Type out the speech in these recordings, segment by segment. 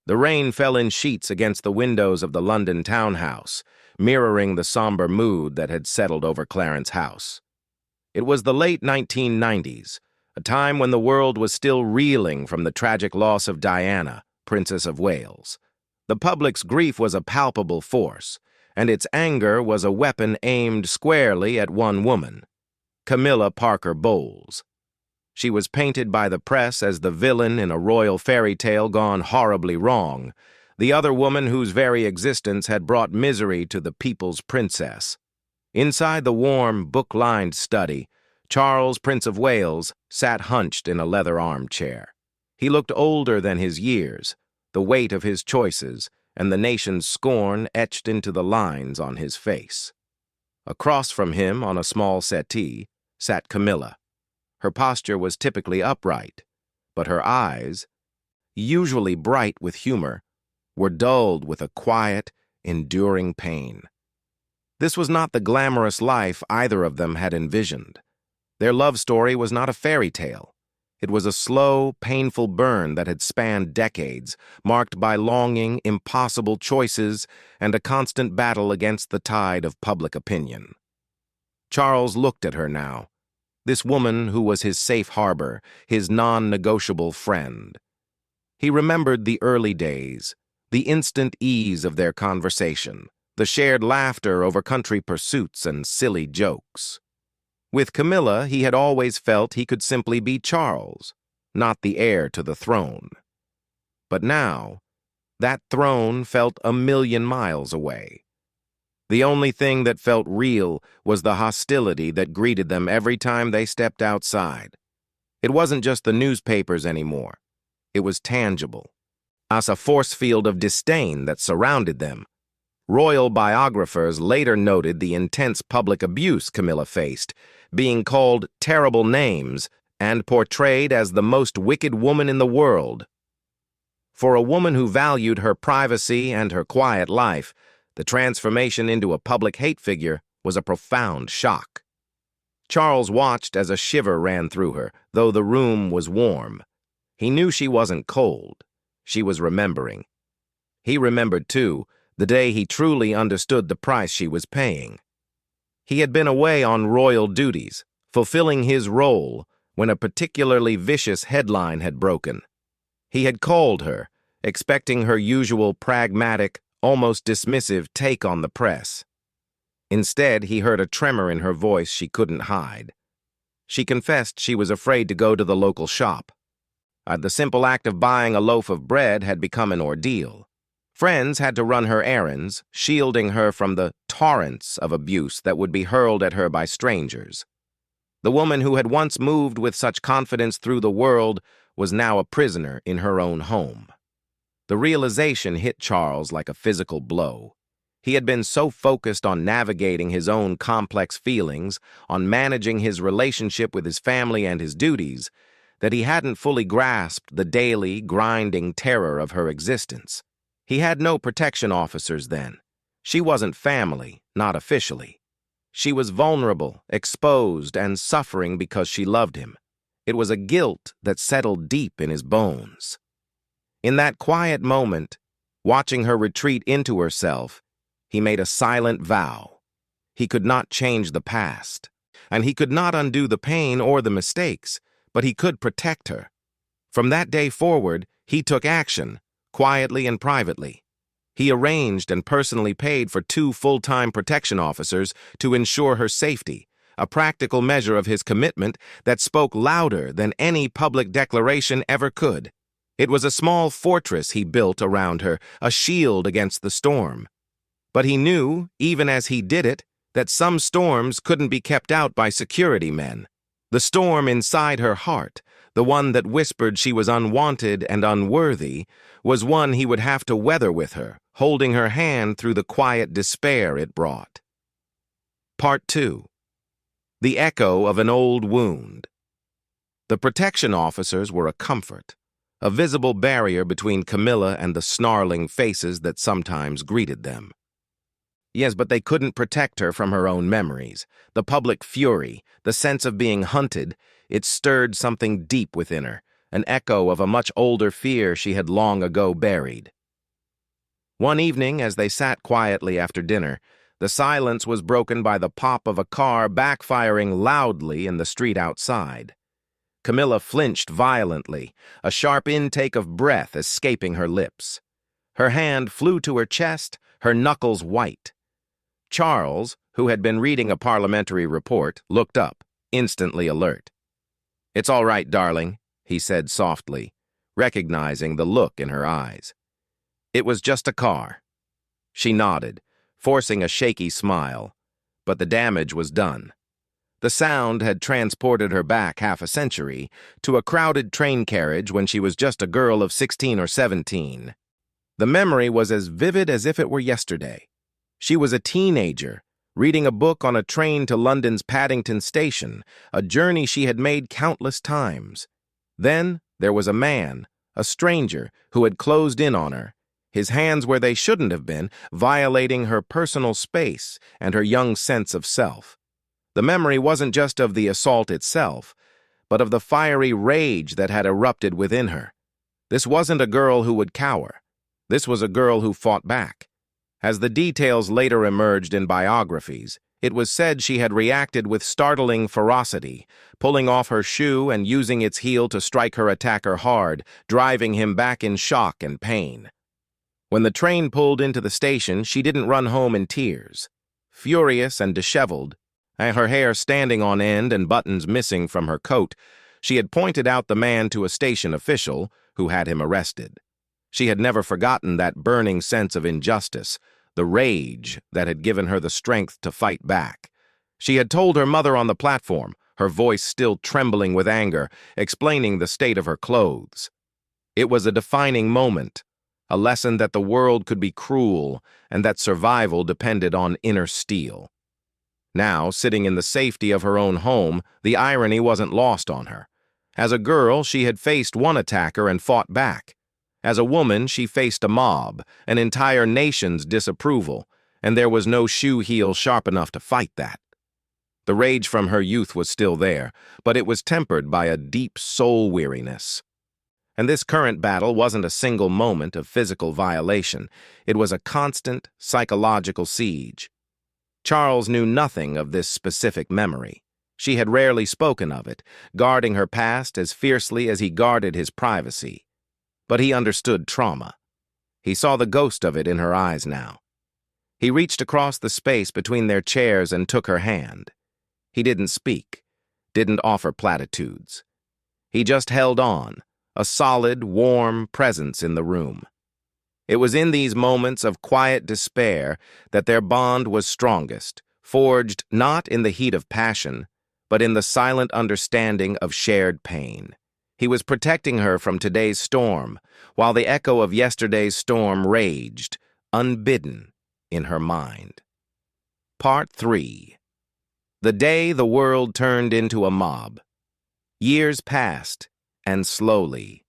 The rain fell in sheets against the windows of the London townhouse, mirroring the somber mood that had settled over Clarence House. It was the late 1990s, a time when the world was still reeling from the tragic loss of Diana, Princess of Wales. The public's grief was a palpable force, and its anger was a weapon aimed squarely at one woman, Camilla Parker Bowles. She was painted by the press as the villain in a royal fairy tale gone horribly wrong, the other woman whose very existence had brought misery to the people's princess. Inside the warm, book-lined study, Charles, Prince of Wales, sat hunched in a leather armchair. He looked older than his years, the weight of his choices and the nation's scorn etched into the lines on his face. Across from him, on a small settee, sat Camilla. Her posture was typically upright, but her eyes, usually bright with humor, were dulled with a quiet, enduring pain. This was not the glamorous life either of them had envisioned. Their love story was not a fairy tale. It was a slow, painful burn that had spanned decades, marked by longing, impossible choices, and a constant battle against the tide of public opinion. Charles looked at her now, this woman who was his safe harbor, his non-negotiable friend. He remembered the early days, the instant ease of their conversation, the shared laughter over country pursuits and silly jokes. With Camilla, he had always felt he could simply be Charles, not the heir to the throne. But now, that throne felt a million miles away. The only thing that felt real was the hostility that greeted them every time they stepped outside. It wasn't just the newspapers anymore. It was tangible, as a force field of disdain that surrounded them. Royal biographers later noted the intense public abuse Camilla faced, being called terrible names and portrayed as the most wicked woman in the world. For a woman who valued her privacy and her quiet life, the transformation into a public hate figure was a profound shock. Charles watched as a shiver ran through her, though the room was warm. He knew she wasn't cold. She was remembering. He remembered, too, the day he truly understood the price she was paying. He had been away on royal duties, fulfilling his role, when a particularly vicious headline had broken. He had called her, expecting her usual pragmatic, almost dismissive take on the press. Instead, he heard a tremor in her voice she couldn't hide. She confessed she was afraid to go to the local shop. The simple act of buying a loaf of bread had become an ordeal. Friends had to run her errands, shielding her from the torrents of abuse that would be hurled at her by strangers. The woman who had once moved with such confidence through the world was now a prisoner in her own home. The realization hit Charles like a physical blow. He had been so focused on navigating his own complex feelings, on managing his relationship with his family and his duties, that he hadn't fully grasped the daily, grinding terror of her existence. He had no protection officers then. She wasn't family, not officially. She was vulnerable, exposed, and suffering because she loved him. It was a guilt that settled deep in his bones. In that quiet moment, watching her retreat into herself, he made a silent vow. He could not change the past, and he could not undo the pain or the mistakes, but he could protect her. From that day forward, he took action, quietly and privately. He arranged and personally paid for 2 full-time protection officers to ensure her safety, a practical measure of his commitment that spoke louder than any public declaration ever could. It was a small fortress he built around her, a shield against the storm. But he knew, even as he did it, that some storms couldn't be kept out by security men. The storm inside her heart, the one that whispered she was unwanted and unworthy, was one he would have to weather with her, holding her hand through the quiet despair it brought. Part 2. The echo of an old wound. The protection officers were a comfort, a visible barrier between Camilla and the snarling faces that sometimes greeted them. Yes, but they couldn't protect her from her own memories. The public fury, the sense of being hunted, it stirred something deep within her, an echo of a much older fear she had long ago buried. One evening, as they sat quietly after dinner, the silence was broken by the pop of a car backfiring loudly in the street outside. Camilla flinched violently, a sharp intake of breath escaping her lips. Her hand flew to her chest, her knuckles white. Charles, who had been reading a parliamentary report, looked up, instantly alert. "It's all right, darling," he said softly, recognizing the look in her eyes. "It was just a car." She nodded, forcing a shaky smile, but the damage was done. The sound had transported her back half a century to a crowded train carriage when she was just a girl of 16 or 17. The memory was as vivid as if it were yesterday. She was a teenager, reading a book on a train to London's Paddington Station, a journey she had made countless times. Then there was a man, a stranger, who had closed in on her, his hands where they shouldn't have been, violating her personal space and her young sense of self. The memory wasn't just of the assault itself, but of the fiery rage that had erupted within her. This wasn't a girl who would cower. This was a girl who fought back. As the details later emerged in biographies, it was said she had reacted with startling ferocity, pulling off her shoe and using its heel to strike her attacker hard, driving him back in shock and pain. When the train pulled into the station, she didn't run home in tears. Furious and disheveled, and her hair standing on end and buttons missing from her coat, she had pointed out the man to a station official who had him arrested. She had never forgotten that burning sense of injustice, the rage that had given her the strength to fight back. She had told her mother on the platform, her voice still trembling with anger, explaining the state of her clothes. It was a defining moment, a lesson that the world could be cruel and that survival depended on inner steel. Now, sitting in the safety of her own home, the irony wasn't lost on her. As a girl, she had faced one attacker and fought back. As a woman, she faced a mob, an entire nation's disapproval, and there was no shoe heel sharp enough to fight that. The rage from her youth was still there, but it was tempered by a deep soul weariness. And this current battle wasn't a single moment of physical violation. It was a constant psychological siege. Charles knew nothing of this specific memory. She had rarely spoken of it, guarding her past as fiercely as he guarded his privacy. But he understood trauma. He saw the ghost of it in her eyes now. He reached across the space between their chairs and took her hand. He didn't speak, didn't offer platitudes. He just held on, a solid, warm presence in the room. It was in these moments of quiet despair that their bond was strongest, forged not in the heat of passion, but in the silent understanding of shared pain. He was protecting her from today's storm, while the echo of yesterday's storm raged, unbidden, in her mind. Part 3. The day the world turned into a mob. Years passed, and slowly,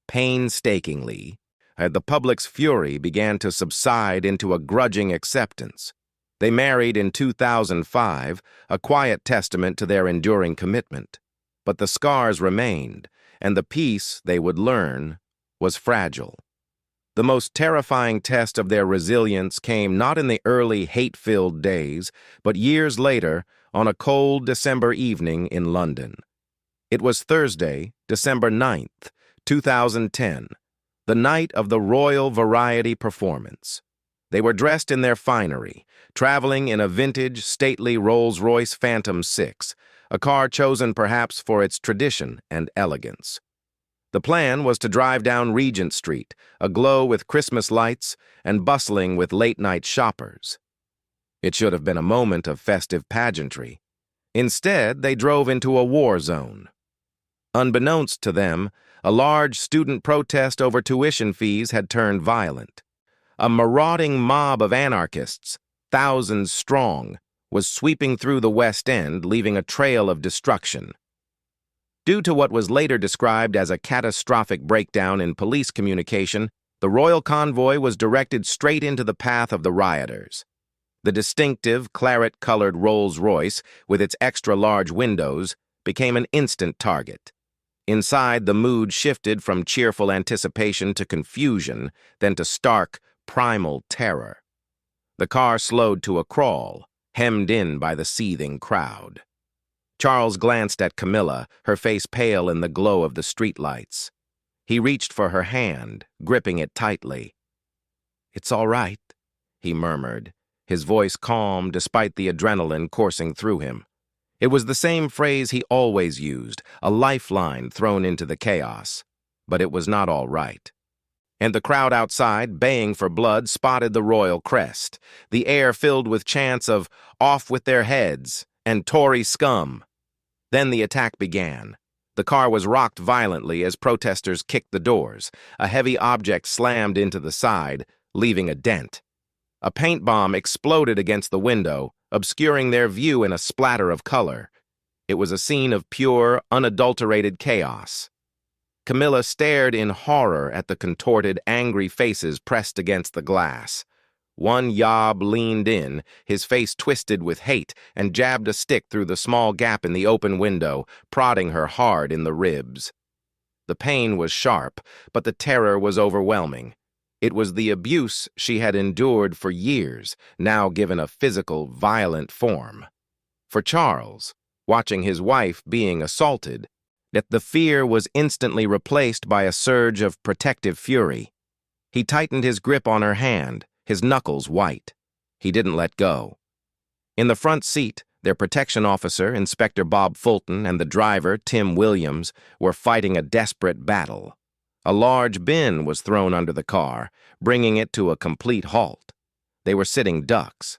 painstakingly, the public's fury began to subside into a grudging acceptance. They married in 2005, a quiet testament to their enduring commitment. But the scars remained, and the peace they would learn was fragile. The most terrifying test of their resilience came not in the early hate-filled days, but years later on a cold December evening in London. It was Thursday, December 9th, 2010, the night of the Royal Variety performance. They were dressed in their finery, traveling in a vintage, stately Rolls-Royce Phantom 6, a car chosen perhaps for its tradition and elegance. The plan was to drive down Regent Street, aglow with Christmas lights and bustling with late-night shoppers. It should have been a moment of festive pageantry. Instead, they drove into a war zone. Unbeknownst to them, a large student protest over tuition fees had turned violent. A marauding mob of anarchists, thousands strong, was sweeping through the West End, leaving a trail of destruction. Due to what was later described as a catastrophic breakdown in police communication, the royal convoy was directed straight into the path of the rioters. The distinctive, claret-colored Rolls-Royce, with its extra-large windows, became an instant target. Inside, the mood shifted from cheerful anticipation to confusion, then to stark, primal terror. The car slowed to a crawl, hemmed in by the seething crowd. Charles glanced at Camilla, her face pale in the glow of the streetlights. He reached for her hand, gripping it tightly. "It's all right," he murmured, his voice calm despite the adrenaline coursing through him. It was the same phrase he always used, a lifeline thrown into the chaos. But it was not all right. And the crowd outside, baying for blood, spotted the royal crest, the air filled with chants of "off with their heads" and "Tory scum." Then the attack began. The car was rocked violently as protesters kicked the doors. A heavy object slammed into the side, leaving a dent. A paint bomb exploded against the window, obscuring their view in a splatter of color. It was a scene of pure, unadulterated chaos. Camilla stared in horror at the contorted, angry faces pressed against the glass. One yob leaned in, his face twisted with hate, and jabbed a stick through the small gap in the open window, prodding her hard in the ribs. The pain was sharp, but the terror was overwhelming. It was the abuse she had endured for years, now given a physical, violent form. For Charles, watching his wife being assaulted, yet the fear was instantly replaced by a surge of protective fury. He tightened his grip on her hand, his knuckles white. He didn't let go. In the front seat, their protection officer, Inspector Bob Fulton, and the driver, Tim Williams, were fighting a desperate battle. A large bin was thrown under the car, bringing it to a complete halt. They were sitting ducks.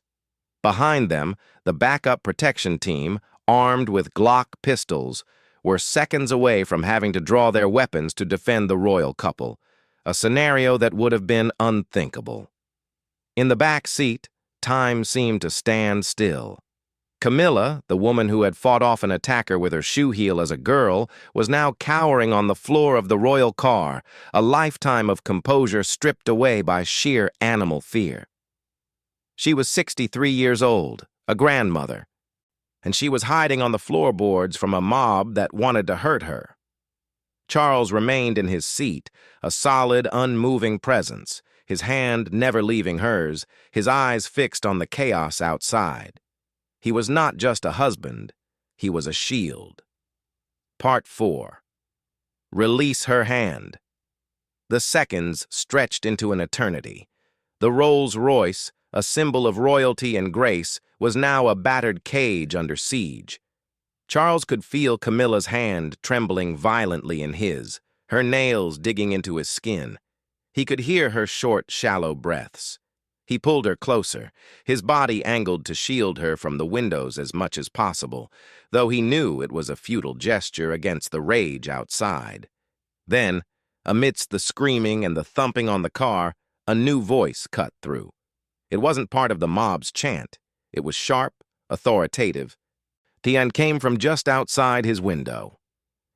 Behind them, the backup protection team, armed with Glock pistols, were seconds away from having to draw their weapons to defend the royal couple, a scenario that would have been unthinkable. In the back seat, time seemed to stand still. Camilla, the woman who had fought off an attacker with her shoe heel as a girl, was now cowering on the floor of the royal car, a lifetime of composure stripped away by sheer animal fear. She was 63 years old, a grandmother, and she was hiding on the floorboards from a mob that wanted to hurt her. Charles remained in his seat, a solid, unmoving presence, his hand never leaving hers, his eyes fixed on the chaos outside. He was not just a husband, he was a shield. Part 4. Release her hand. The seconds stretched into an eternity. The Rolls-Royce, a symbol of royalty and grace, was now a battered cage under siege. Charles could feel Camilla's hand trembling violently in his, her nails digging into his skin. He could hear her short, shallow breaths. He pulled her closer, his body angled to shield her from the windows as much as possible, though he knew it was a futile gesture against the rage outside. Then, amidst the screaming and the thumping on the car, a new voice cut through. It wasn't part of the mob's chant. It was sharp, authoritative, and came from just outside his window.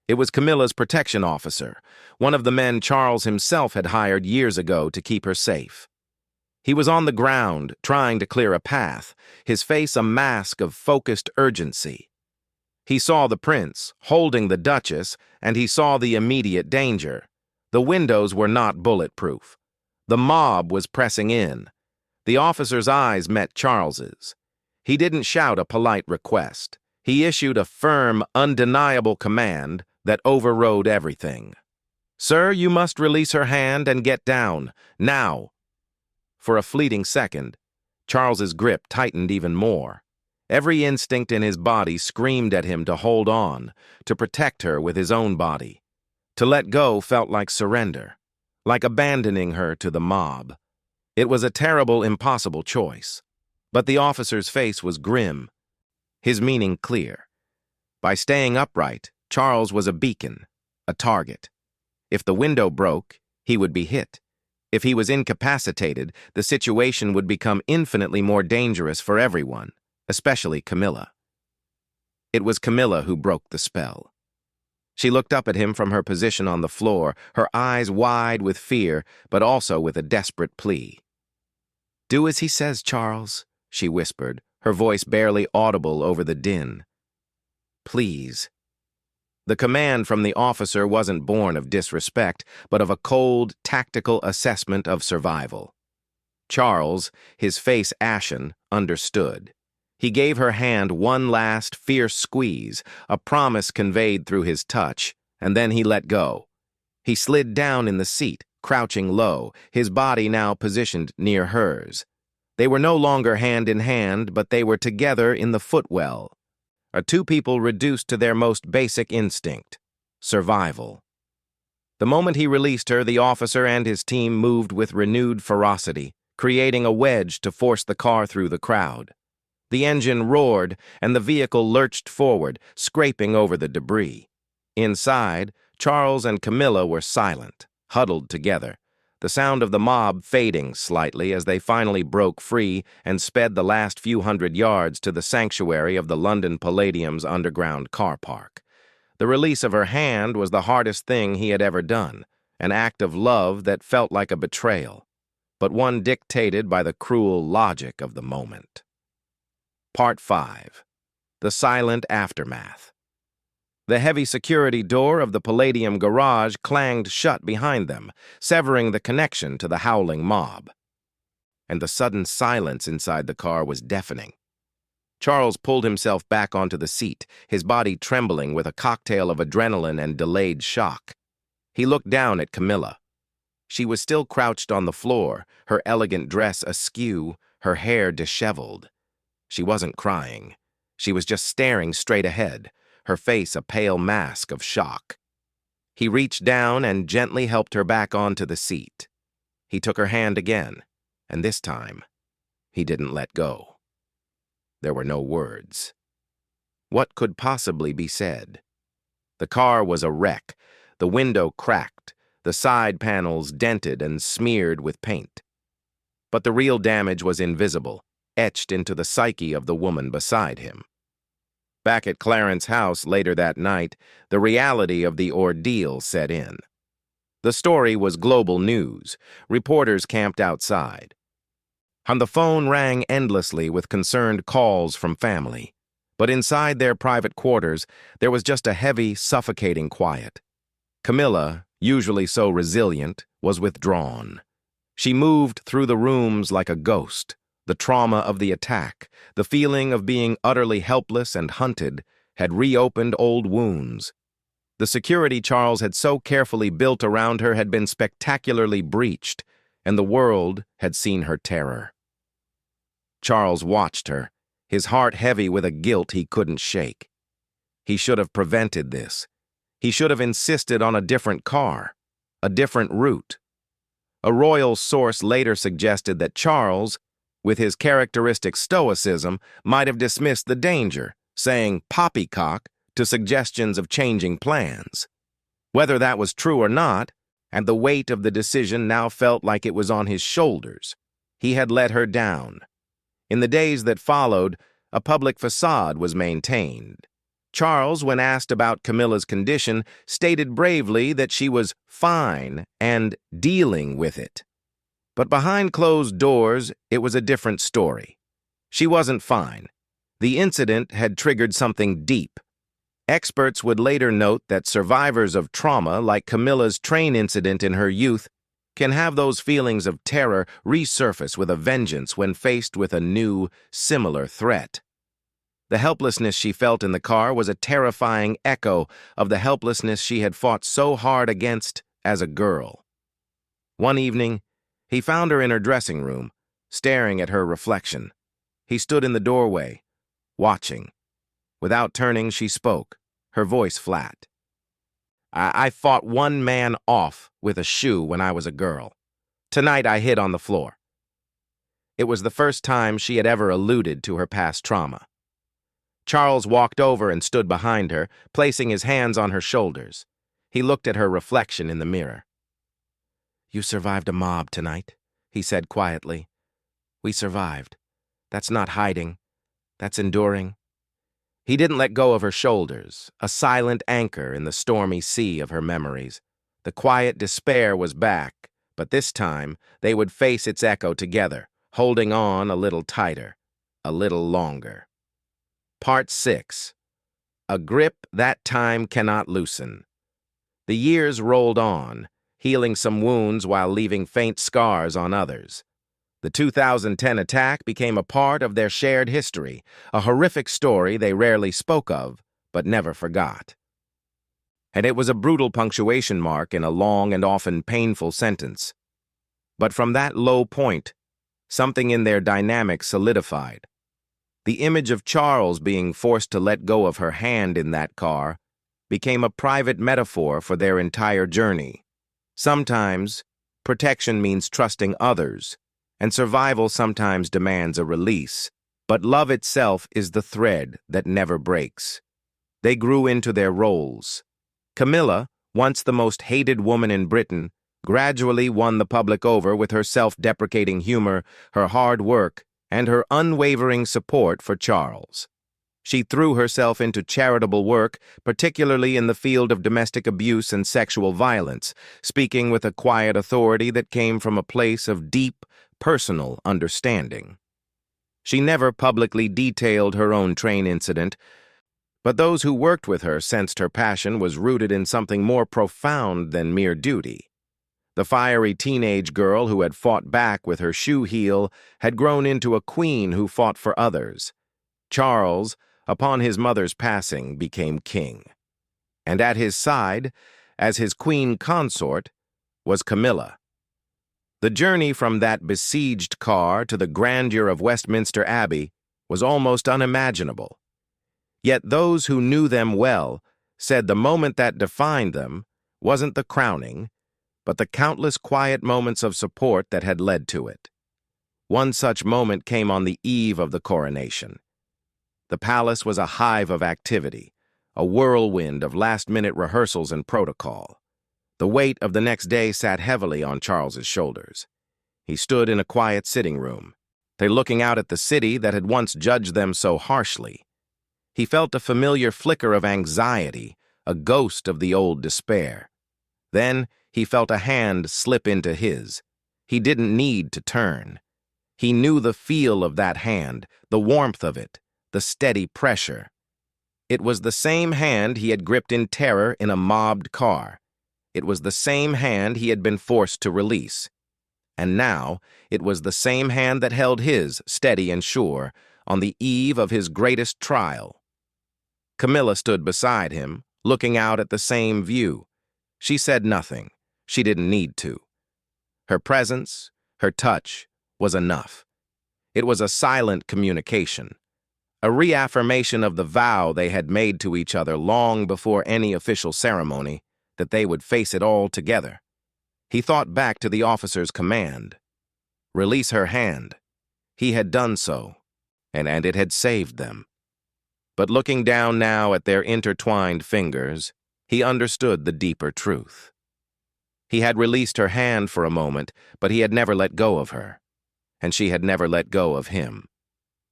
It was Camilla's protection officer, one of the men Charles himself had hired years ago to keep her safe. He was on the ground, trying to clear a path, his face a mask of focused urgency. He saw the prince, holding the Duchess, and he saw the immediate danger. The windows were not bulletproof. The mob was pressing in. The officer's eyes met Charles's. He didn't shout a polite request. He issued a firm, undeniable command that overrode everything. "Sir, you must release her hand and get down, now." For a fleeting second, Charles's grip tightened even more. Every instinct in his body screamed at him to hold on, to protect her with his own body. To let go felt like surrender, like abandoning her to the mob. It was a terrible, impossible choice. But the officer's face was grim, his meaning clear. By staying upright, Charles was a beacon, a target. If the window broke, he would be hit. If he was incapacitated, the situation would become infinitely more dangerous for everyone, especially Camilla. It was Camilla who broke the spell. She looked up at him from her position on the floor, her eyes wide with fear, but also with a desperate plea. "Do as he says, Charles," she whispered, her voice barely audible over the din. "Please." The command from the officer wasn't born of disrespect, but of a cold, tactical assessment of survival. Charles, his face ashen, understood. He gave her hand one last fierce squeeze, a promise conveyed through his touch, and then he let go. He slid down in the seat, crouching low, his body now positioned near hers. They were no longer hand in hand, but they were together in the footwell. Two people reduced to their most basic instinct: survival. The moment he released her, the officer and his team moved with renewed ferocity, creating a wedge to force the car through the crowd. The engine roared, and the vehicle lurched forward, scraping over the debris. Inside, Charles and Camilla were silent, huddled together, the sound of the mob fading slightly as they finally broke free and sped the last few hundred yards to the sanctuary of the London Palladium's underground car park. The release of her hand was the hardest thing he had ever done, an act of love that felt like a betrayal, but one dictated by the cruel logic of the moment. Part 5. The Silent Aftermath. The heavy security door of the Palladium garage clanged shut behind them, severing the connection to the howling mob. And the sudden silence inside the car was deafening. Charles pulled himself back onto the seat, his body trembling with a cocktail of adrenaline and delayed shock. He looked down at Camilla. She was still crouched on the floor, her elegant dress askew, her hair disheveled. She wasn't crying. She was just staring straight ahead, her face a pale mask of shock. He reached down and gently helped her back onto the seat. He took her hand again, and this time, he didn't let go. There were no words. What could possibly be said? The car was a wreck, the window cracked, the side panels dented and smeared with paint. But the real damage was invisible, etched into the psyche of the woman beside him. Back at Clarence's house later that night, the reality of the ordeal set in. The story was global news. Reporters camped outside. On the phone rang endlessly with concerned calls from family. But inside their private quarters, there was just a heavy, suffocating quiet. Camilla, usually so resilient, was withdrawn. She moved through the rooms like a ghost. The trauma of the attack, the feeling of being utterly helpless and hunted, had reopened old wounds. The security Charles had so carefully built around her had been spectacularly breached, and the world had seen her terror. Charles watched her, his heart heavy with a guilt he couldn't shake. He should have prevented this. He should have insisted on a different car, a different route. A royal source later suggested that Charles, with his characteristic stoicism, might have dismissed the danger, saying poppycock to suggestions of changing plans. Whether that was true or not, and the weight of the decision now felt like it was on his shoulders, he had let her down. In the days that followed, a public facade was maintained. Charles, when asked about Camilla's condition, stated bravely that she was fine and dealing with it. But behind closed doors, it was a different story. She wasn't fine. The incident had triggered something deep. Experts would later note that survivors of trauma, like Camilla's train incident in her youth, can have those feelings of terror resurface with a vengeance when faced with a new, similar threat. The helplessness she felt in the car was a terrifying echo of the helplessness she had fought so hard against as a girl. One evening, he found her in her dressing room, staring at her reflection. He stood in the doorway, watching. Without turning, she spoke, her voice flat. I fought one man off with a shoe when I was a girl. Tonight I hid on the floor. It was the first time she had ever alluded to her past trauma. Charles walked over and stood behind her, placing his hands on her shoulders. He looked at her reflection in the mirror. "You survived a mob tonight," he said quietly. "We survived. That's not hiding. That's enduring." He didn't let go of her shoulders, a silent anchor in the stormy sea of her memories. The quiet despair was back, but this time they would face its echo together, holding on a little tighter, a little longer. Part 6. A grip that time cannot loosen. The years rolled on, healing some wounds while leaving faint scars on others. The 2010 attack became a part of their shared history, a horrific story they rarely spoke of, but never forgot. And it was a brutal punctuation mark in a long and often painful sentence. But from that low point, something in their dynamic solidified. The image of Charles being forced to let go of her hand in that car became a private metaphor for their entire journey. Sometimes, protection means trusting others, and survival sometimes demands a release, but love itself is the thread that never breaks. They grew into their roles. Camilla, once the most hated woman in Britain, gradually won the public over with her self-deprecating humor, her hard work, and her unwavering support for Charles. She threw herself into charitable work, particularly in the field of domestic abuse and sexual violence, speaking with a quiet authority that came from a place of deep, personal understanding. She never publicly detailed her own train incident, but those who worked with her sensed her passion was rooted in something more profound than mere duty. The fiery teenage girl who had fought back with her shoe heel had grown into a queen who fought for others. Charles, upon his mother's passing, became king. And at his side, as his queen consort, was Camilla. The journey from that besieged car to the grandeur of Westminster Abbey was almost unimaginable. Yet those who knew them well said the moment that defined them wasn't the crowning, but the countless quiet moments of support that had led to it. One such moment came on the eve of the coronation. The palace was a hive of activity, a whirlwind of last-minute rehearsals and protocol. The weight of the next day sat heavily on Charles's shoulders. He stood in a quiet sitting room, looking out at the city that had once judged them so harshly. He felt a familiar flicker of anxiety, a ghost of the old despair. Then he felt a hand slip into his. He didn't need to turn. He knew the feel of that hand, the warmth of it, the steady pressure. It was the same hand he had gripped in terror in a mobbed car. It was the same hand he had been forced to release. And now it was the same hand that held his, steady and sure, on the eve of his greatest trial. Camilla stood beside him, looking out at the same view. She said nothing. She didn't need to. Her presence, her touch, was enough. It was a silent communication, a reaffirmation of the vow they had made to each other long before any official ceremony, that they would face it all together. He thought back to the officer's command. Release her hand. He had done so, and it had saved them. But looking down now at their intertwined fingers, he understood the deeper truth. He had released her hand for a moment, but he had never let go of her, and she had never let go of him.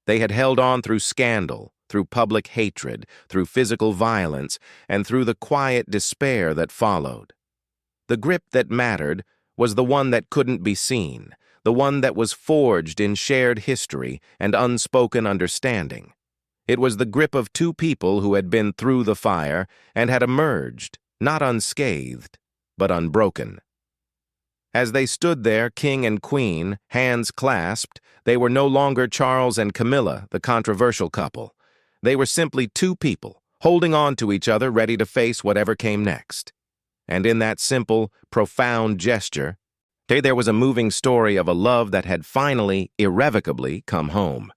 They had held on through scandal, through public hatred, through physical violence, and through the quiet despair that followed. The grip that mattered was the one that couldn't be seen, the one that was forged in shared history and unspoken understanding. It was the grip of two people who had been through the fire and had emerged, not unscathed, but unbroken. As they stood there, king and queen, hands clasped, they were no longer Charles and Camilla, the controversial couple. They were simply two people, holding on to each other, ready to face whatever came next. And in that simple, profound gesture, there was a moving story of a love that had finally, irrevocably come home.